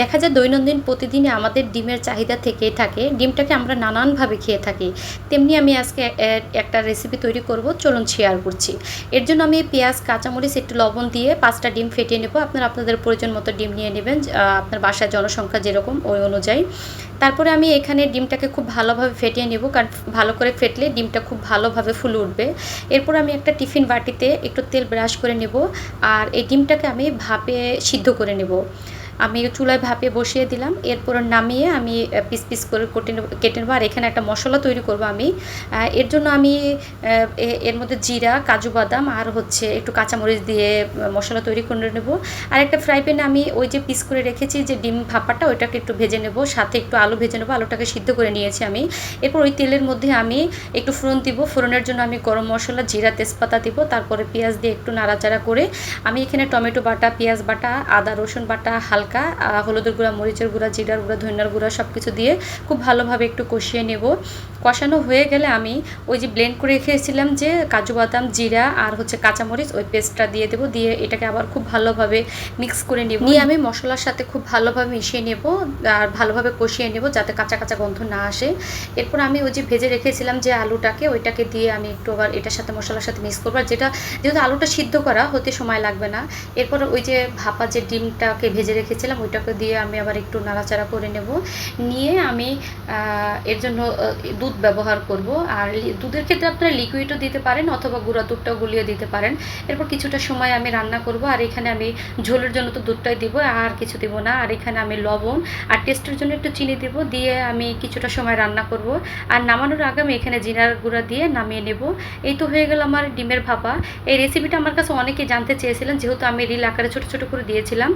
দেখা যায় দৈনন্দিন প্রতিদিনে আমাদের ডিমের চাহিদা থেকেই থাকে। ডিমটাকে আমরা নানানভাবে খেয়ে থাকি। তেমনি আমি আজকে একটা রেসিপি তৈরি করব, চলুন শেয়ার করছি। এর জন্য আমি পেঁয়াজ, কাঁচামরিচ, একটু লবণ দিয়ে ৫ টা ডিম ফেটিয়ে নেব। আপনারা আপনাদের প্রয়োজন মতো ডিম নিয়ে নেবেন। আপনার বাসায় জনসংখ্যা যেরকম ওই অনুযায়ী। তারপরে আমি এখানে ডিমটাকে খুব ভালোভাবে ফেটিয়ে নেব, কারণ ভালো করে ফেটলে ডিমটা খুব ভালোভাবে ফুলে উঠবে। এরপর আমি একটা টিফিন বাটিতে একটু তেল ব্রাশ করে নেব, আর এই ডিমটাকে আমি ভাপে সিদ্ধ করে নেব। আমি চুলায় ভাপে বসিয়ে দিলাম। এরপর নামিয়ে আমি পিস পিস করে কেটে নেব। আর এখানে একটা মশলা তৈরি করব আমি। এর জন্য আমি এর মধ্যে জিরা, কাজু বাদাম আর হচ্ছে একটু কাঁচামরিচ দিয়ে মশলা তৈরি করে নেব। আর একটা ফ্রাই প্যানে আমি ওই যে পিস করে রেখেছি যে ডিম ভাপাটা, ওইটাকে একটু ভেজে নেব, সাথে একটু আলু ভেজে নেব। আলুটাকে সিদ্ধ করে নিয়েছি আমি। এরপর ওই তেলের মধ্যে আমি একটু ফোড়ন দিব। ফোড়নের জন্য আমি গরম মশলা, জিরা, তেজপাতা দিব। তারপরে পেঁয়াজ দিয়ে একটু নাড়াচাড়া করে আমি এখানে টমেটো বাটা, পেঁয়াজ বাটা, আদা রসুন বাটা, হালকা হলুদের গুঁড়া, মরিচের গুঁড়া, জিরার গুঁড়া, ধনিয়ার গুঁড়া সব কিছু দিয়ে খুব ভালোভাবে একটু কষিয়ে নেব। কষানো হয়ে গেলে আমি ওই যে ব্লেন্ড করে রেখেছিলাম যে কাজু বাদাম, জিরা আর হচ্ছে কাঁচামরিচ, ওই পেস্টটা দিয়ে দেবো। দিয়ে এটাকে আবার খুব ভালোভাবে মিক্স করে নেব। নিয়ে আমি মশলার সাথে খুব ভালোভাবে মিশিয়ে নেব আর ভালোভাবে কষিয়ে নেব, যাতে কাঁচা কাঁচা গন্ধ না আসে। এরপর আমি ওই যে ভেজে রেখেছিলাম যে আলুটাকে, ওইটাকে দিয়ে আমি একটু আবার এটার সাথে মশলার সাথে মিক্স করবো। আর যেহেতু আলুটা সিদ্ধ করা, হতে সময় লাগবে না। এরপর ওই যে ভাপা যে ডিমটাকে ভেজে রেখেছিলাম, ওইটাকে দিয়ে আমি আবার একটু নাড়াচাড়া করে নেব। নিয়ে আমি এর জন্য দুধ ব্যবহার করব। আর দুধের ক্ষেত্রে আপনারা লিকুইডও দিতে পারেন অথবা গুঁড়া দুধটাও গুলিয়ে দিতে পারেন। এরপর কিছুটা সময় আমি রান্না করব। আর এখানে আমি ঝোলের জন্য তো দুধটাই দিব, আর কিছু দিব না। আর এখানে আমি লবণ আর টেস্টের জন্য একটু চিনি দেব, দিয়ে আমি কিছুটা সময় রান্না করব। আর নামানোর আগে আমি এখানে জিরার গুঁড়া দিয়ে নামিয়ে নেব। এই তো হয়ে গেল আমার ডিমের ভাপা। এই রেসিপিটা আমার কাছে অনেকে জানতে চেয়েছিলেন, যেহেতু আমি রিল আকারে ছোটো ছোটো করে দিয়েছিলাম।